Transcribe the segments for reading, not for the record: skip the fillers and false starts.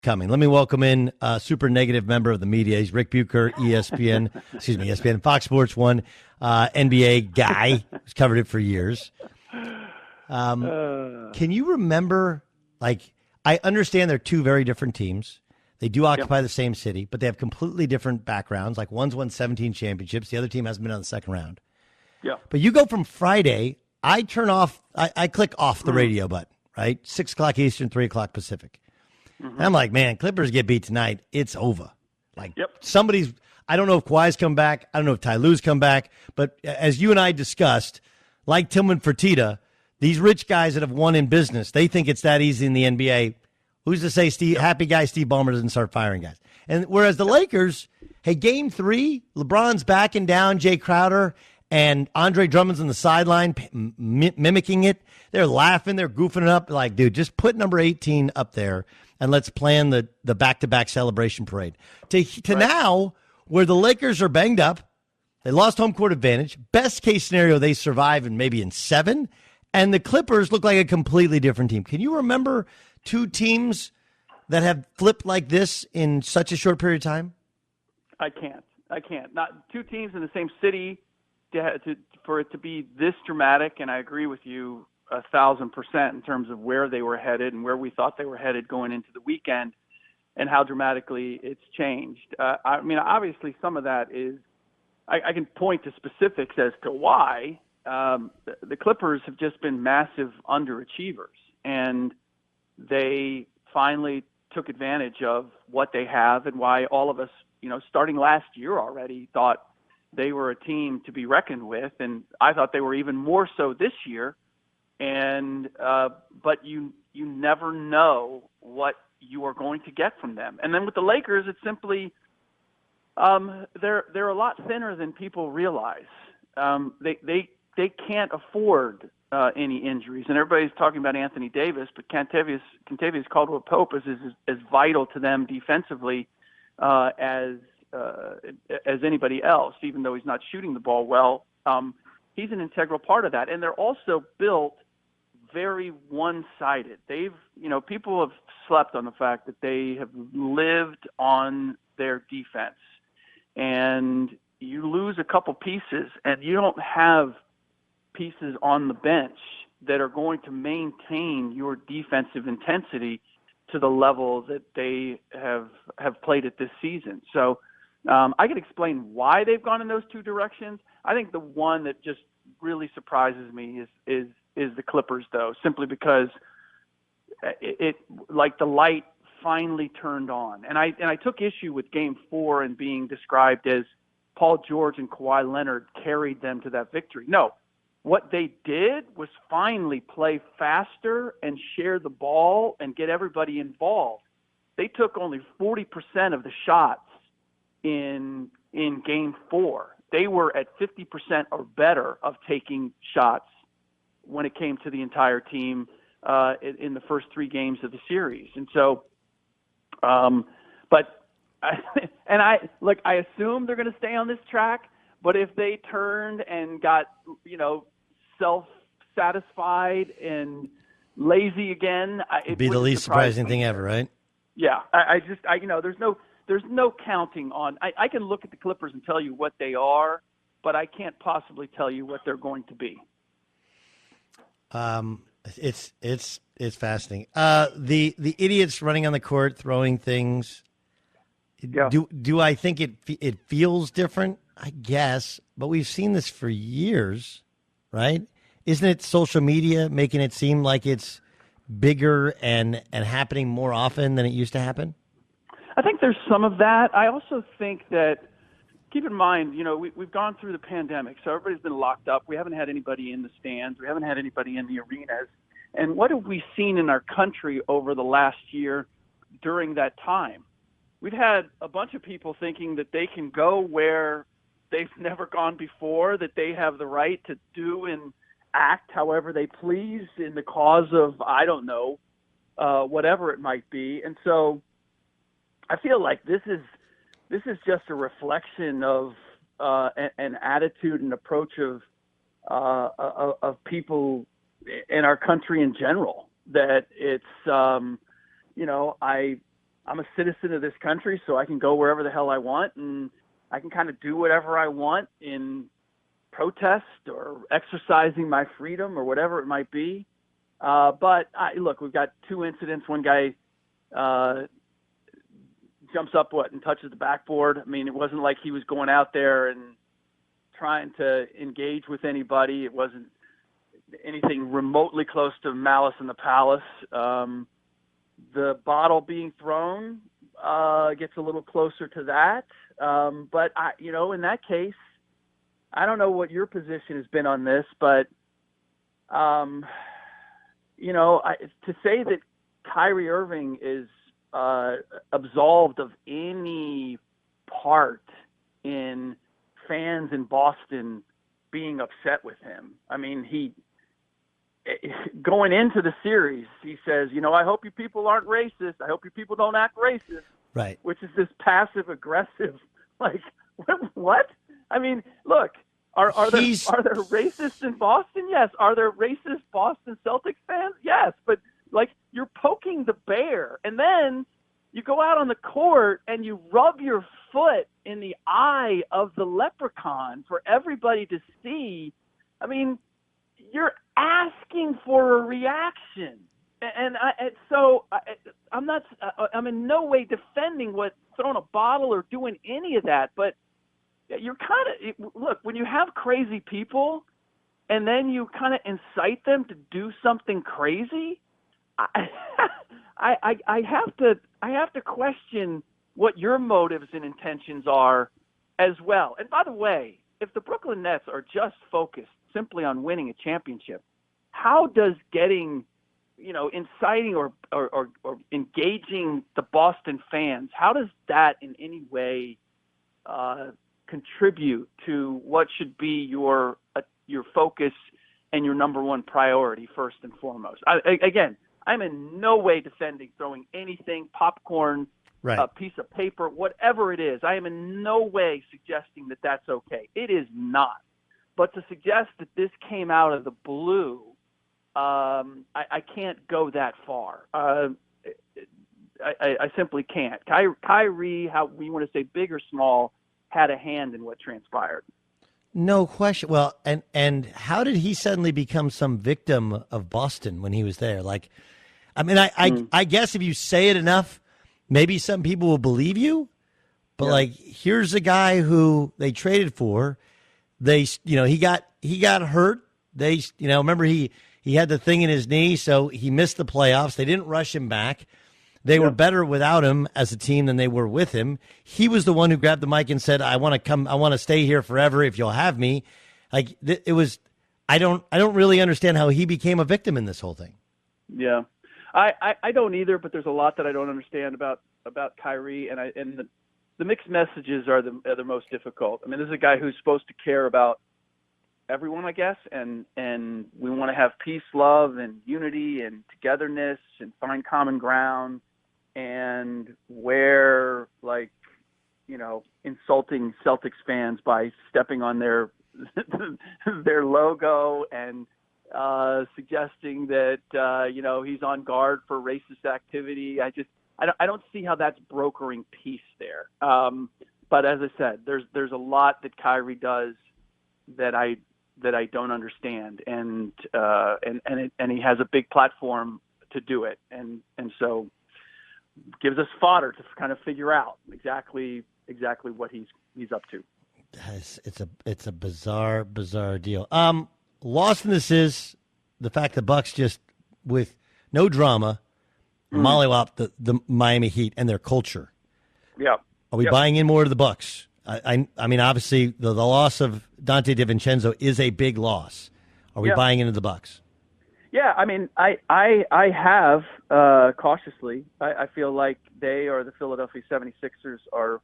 coming. Let me welcome in a super negative member of the media. He's Ric Bucher, ESPN, Fox Sports 1, NBA guy. He's covered it for years. Can you remember, I understand they're two very different teams. They do occupy the same city, but they have completely different backgrounds. Like one's won 17 championships. The other team hasn't been on the second round. Yeah. But you go from Friday, I click off the radio button, right? 6 o'clock Eastern, 3 o'clock Pacific. And I'm like, man, Clippers get beat tonight. It's over. Somebody's, I don't know if Kawhi's come back. I don't know if Ty Lue's come back. But as you and I discussed, like Tillman Fertitta, these rich guys that have won in business, they think it's that easy in the NBA. Who's to say happy guy Steve Ballmer doesn't start firing guys? And whereas the Lakers, hey, game 3, LeBron's backing down Jay Crowder and Andre Drummond's on the sideline mimicking it. They're laughing. They're goofing it up. Like, dude, just put number 18 up there and let's plan the back-to-back celebration parade. To now, where the Lakers are banged up, they lost home court advantage. Best case scenario, they survive in maybe in 7. And the Clippers look like a completely different team. Can you remember two teams that have flipped like this in such a short period of time? I can't. Not two teams in the same city for it to be this dramatic. And I agree with you 1,000% in terms of where they were headed and where we thought they were headed going into the weekend and how dramatically it's changed. I mean, obviously some of that is, I can point to specifics as to why. The Clippers have just been massive underachievers, and they finally took advantage of what they have and why all of us, starting last year already, thought they were a team to be reckoned with. And I thought they were even more so this year. And but you never know what you are going to get from them. And then with the Lakers, it's simply they're a lot thinner than people realize. They can't afford any injuries, and everybody's talking about Anthony Davis, but Kentavious Caldwell-Pope is as vital to them defensively as anybody else. Even though he's not shooting the ball well, he's an integral part of that. And they're also built very one-sided. People have slept on the fact that they have lived on their defense, and you lose a couple pieces, and you don't have pieces on the bench that are going to maintain your defensive intensity to the level that they have played it this season. So I can explain why they've gone in those two directions. I think the one that just really surprises me is the Clippers, though, simply because it like the light finally turned on. And I took issue with Game 4 and being described as Paul George and Kawhi Leonard carried them to that victory. No. What they did was finally play faster and share the ball and get everybody involved. They took only 40% of the shots in Game 4. They were at 50% or better of taking shots when it came to the entire team in the first 3 games of the series. And so, I assume they're going to stay on this track. But if they turned and got, self-satisfied and lazy again, it'd be the least surprising thing ever, right? Yeah, there's no counting on. I can look at the Clippers and tell you what they are, but I can't possibly tell you what they're going to be. It's fascinating. The idiots running on the court, throwing things. Yeah. Do I think it feels different? I guess, but we've seen this for years, right? Isn't it social media making it seem like it's bigger and happening more often than it used to happen? I think there's some of that. I also think that, keep in mind, we've gone through the pandemic, so everybody's been locked up. We haven't had anybody in the stands. We haven't had anybody in the arenas. And what have we seen in our country over the last year during that time? We've had a bunch of people thinking that they can go where they've never gone before, that they have the right to do and act however they please in the cause of, I don't know, whatever it might be. And so I feel like this is just a reflection of an attitude and approach of people in our country in general, that it's, I'm a citizen of this country, so I can go wherever the hell I want, and I can kind of do whatever I want in protest or exercising my freedom or whatever it might be. But look, we've got 2 incidents. One guy jumps up and touches the backboard. I mean, it wasn't like he was going out there and trying to engage with anybody. It wasn't anything remotely close to malice in the palace. The bottle being thrown gets a little closer to that. But in that case, I don't know what your position has been on this, but to say that Kyrie Irving is absolved of any part in fans in Boston being upset with him. I mean, he going into the series, he says, I hope you people aren't racist. I hope you people don't act racist. Right. Which is this passive aggressive, like, what? I mean, look, are there racists in Boston? Yes. Are there racist Boston Celtics fans? Yes. But like, you're poking the bear, and then you go out on the court and you rub your foot in the eye of the leprechaun for everybody to see. I mean, you're asking for a reaction. And I'm in no way defending throwing a bottle or doing any of that, but you're look, when you have crazy people and then you kind of incite them to do something crazy, I have to question what your motives and intentions are as well. And by the way, if the Brooklyn Nets are just focused simply on winning a championship, how does getting, inciting or engaging the Boston fans, how does that in any way contribute to what should be your focus and your number one priority first and foremost? I'm in no way defending throwing anything, popcorn, right, a piece of paper, whatever it is. I am in no way suggesting that that's okay. It is not. But to suggest that this came out of the blue, I can't go that far. I simply can't. Kyrie, how we want to say big or small, had a hand in what transpired. No question. Well, and how did he suddenly become some victim of Boston when he was there? Like, I mean, I guess if you say it enough, maybe some people will believe you. But like, here's a guy who they traded for. He got hurt. Remember he had the thing in his knee, so he missed the playoffs. They didn't rush him back. They were better without him as a team than they were with him. He was the one who grabbed the mic and said, I want to stay here forever if you'll have me. Like, it was, I don't really understand how he became a victim in this whole thing. Yeah. I don't either, but there's a lot that I don't understand about Kyrie, and the mixed messages are the most difficult. I mean, this is a guy who's supposed to care about everyone, I guess, and we want to have peace, love, and unity and togetherness and find common ground, and wear, like, insulting Celtics fans by stepping on their logo and suggesting that he's on guard for racist activity. I don't see how that's brokering peace there. But as I said, there's a lot that Kyrie does that I don't understand, and he has a big platform to do it, and so gives us fodder to kind of figure out exactly what he's up to. It's a bizarre deal. Lost in this is the fact that Bucks just, with no drama, mollywop the Miami Heat and their culture. Yeah. Are we buying in more to the Bucks? I mean, obviously, the loss of Dante DiVincenzo is a big loss. Are we buying into the Bucks? Yeah, I mean, I have cautiously. I feel like they or the Philadelphia 76ers are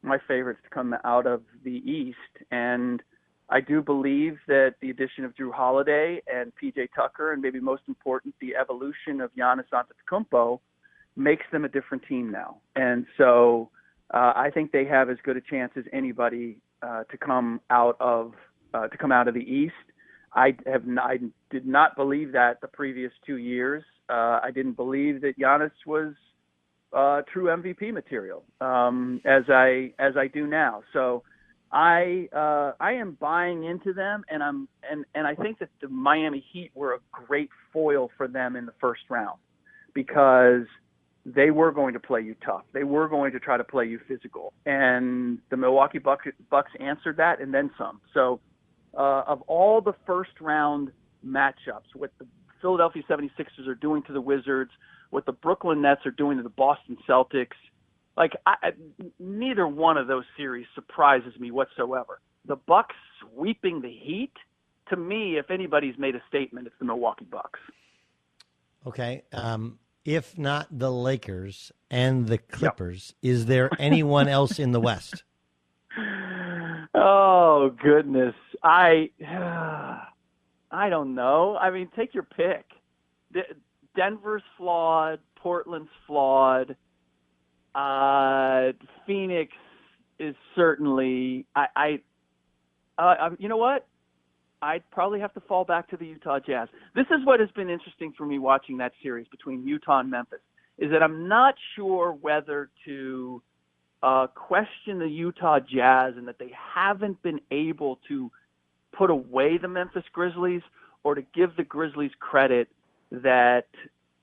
my favorites to come out of the East, and I do believe that the addition of Drew Holiday and PJ Tucker, and maybe most important, the evolution of Giannis Antetokounmpo, makes them a different team now. And so I think they have as good a chance as anybody to come out of the East. I did not believe that the previous 2 years. I didn't believe that Giannis was true MVP material, as I do now. So I am buying into them, and I think that the Miami Heat were a great foil for them in the first round, because they were going to play you tough. They were going to try to play you physical, and the Milwaukee Bucks answered that and then some. So of all the first round matchups, what the Philadelphia 76ers are doing to the Wizards, what the Brooklyn Nets are doing to the Boston Celtics, like neither one of those series surprises me whatsoever. The Bucks sweeping the Heat, to me, if anybody's made a statement, it's the Milwaukee Bucks. Okay. If not the Lakers and the Clippers, is there anyone else in the West? Oh, goodness. I don't know. I mean, take your pick. Denver's flawed. Portland's flawed. Phoenix is certainly. You know what? I'd probably have to fall back to the Utah Jazz. This is what has been interesting for me watching that series between Utah and Memphis, is that I'm not sure whether to question the Utah Jazz and that they haven't been able to put away the Memphis Grizzlies, or to give the Grizzlies credit that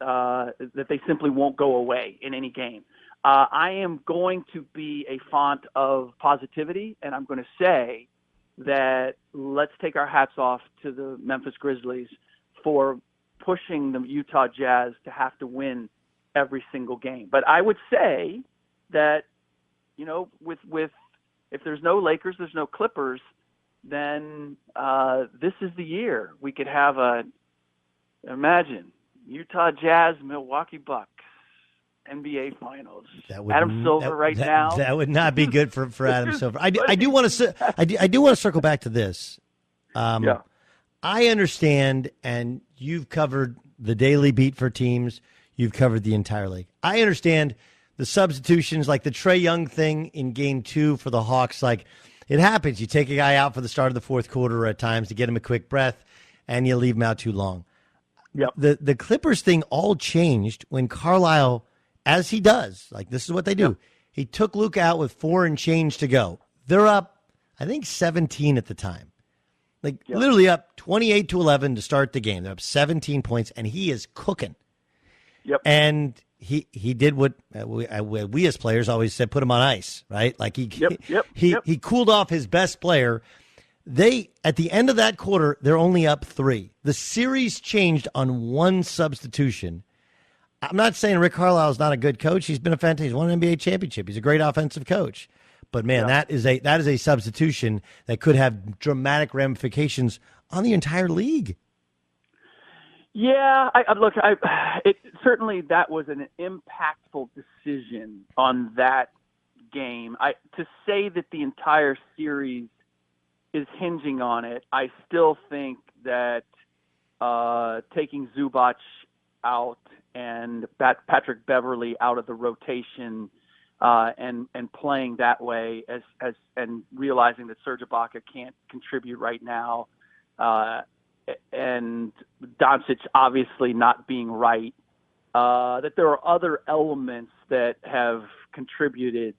they simply won't go away in any game. I am going to be a font of positivity, and I'm going to say that let's take our hats off to the Memphis Grizzlies for pushing the Utah Jazz to have to win every single game. But I would say that, you know, with if there's no Lakers, there's no Clippers, then this is the year we could have imagine Utah Jazz, Milwaukee Bucks, NBA Finals. Adam Silver now. That would not be good for Adam Silver. I do want to circle back to this. I understand, and you've covered the daily beat for teams. You've covered the entire league. I understand the substitutions, like the Trae Young thing in Game 2 for the Hawks. Like, it happens. You take a guy out for the start of the fourth quarter at times to get him a quick breath, and you leave him out too long. Yep. The Clippers thing all changed when Carlisle, as he does, like this is what they do. Yep. He took Luke out with 4 and change to go. They're up, I think, 17 at the time. Like literally up 28-11 to start the game. They're up 17 points, and he is cooking. Yep. And he did what we as players always said, put him on ice, right? Like he cooled off his best player. At the end of that quarter, they're only up 3. The series changed on one substitution. I'm not saying Rick Carlisle is not a good coach. He's been he's won an NBA championship. He's a great offensive coach. But man, that is a substitution that could have dramatic ramifications on the entire league. Yeah, certainly that was an impactful decision on that game. To say that the entire series is hinging on it, I still think that taking Zubac out and Patrick Beverly out of the rotation and playing that way and realizing that Serge Ibaka can't contribute right now, and Doncic obviously not being right, that there are other elements that have contributed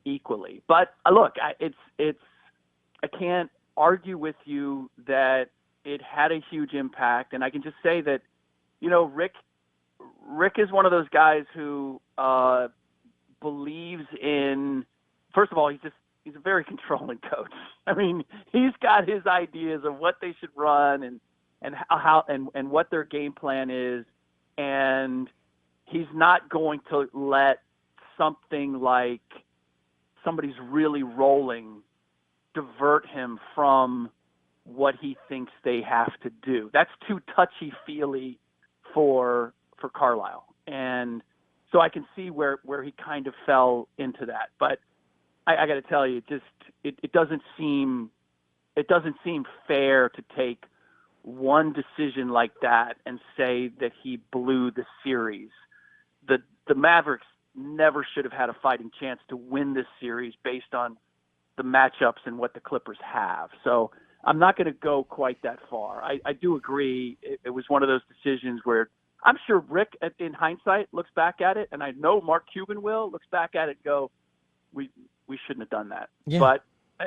equally. But look, I can't argue with you that it had a huge impact, and I can just say that, you know, Rick is one of those guys who believes in. First of all, he's a very controlling coach. I mean, he's got his ideas of what they should run and how and what their game plan is, and he's not going to let something like somebody's really rolling divert him from what he thinks they have to do. That's too touchy-feely for Carlisle. And so I can see where he kind of fell into that. But I got to tell you, it doesn't seem fair to take one decision like that and say that he blew the series. The Mavericks never should have had a fighting chance to win this series based on the matchups and what the Clippers have. So I'm not going to go quite that far. I do agree. It was one of those decisions where I'm sure Rick, in hindsight, looks back at it, and I know Mark Cuban looks back at it and go, we shouldn't have done that. Yeah. But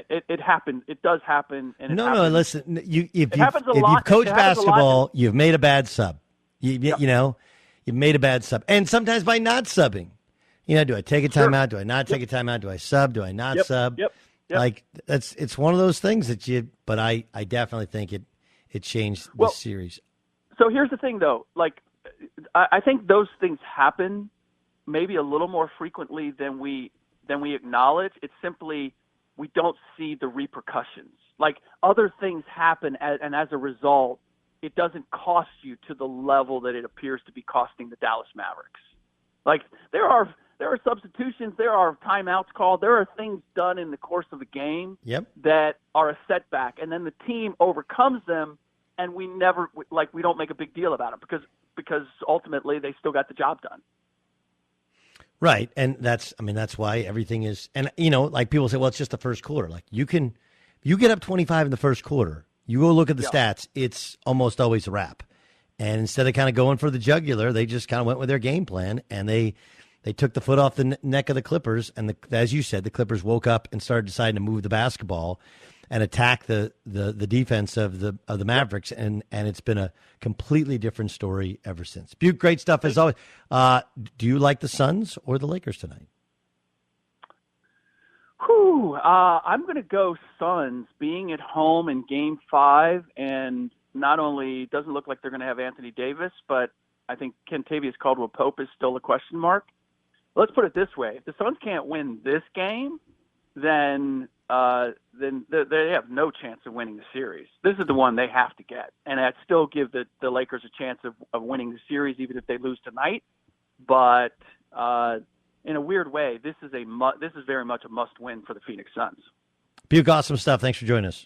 it happened. It does happen. And no. Listen, if happens a you've lot. coached It happens a lot. basketball, you've made a bad sub. You know, you've made a bad sub, and sometimes by not subbing, you know, do I take a timeout? Do I not take a timeout? Do I sub? Do I not sub? Yep. Like it's one of those things that you. But I definitely think it changed the series. So here's the thing, though. Like, I think those things happen maybe a little more frequently than we acknowledge. It's simply we don't see the repercussions. Like, other things happen, and as a result, it doesn't cost you to the level that it appears to be costing the Dallas Mavericks. Like, there are substitutions, there are timeouts called, there are things done in the course of a game that are a setback, and then the team overcomes them, and we don't make a big deal about it because ultimately they still got the job done. Right, and that's why everything is, and you know, like people say, well, it's just the first quarter. Like you get up 25 in the first quarter, you go look at the stats, it's almost always a wrap. And instead of kind of going for the jugular, they just kind of went with their game plan, and they took the foot off the neck of the Clippers, and as you said, the Clippers woke up and started deciding to move the basketball and attack the defense of the Mavericks, and it's been a completely different story ever since. Buke, great stuff as always. Do you like the Suns or the Lakers tonight? I'm going to go Suns, being at home in Game 5, and not only doesn't look like they're going to have Anthony Davis, but I think Kentavious Caldwell-Pope is still a question mark. Let's put it this way: if the Suns can't win this game, then they have no chance of winning the series. This is the one they have to get, and I'd still give the Lakers a chance of winning the series, even if they lose tonight. But in a weird way, this is very much a must-win for the Phoenix Suns. Buke, awesome stuff. Thanks for joining us.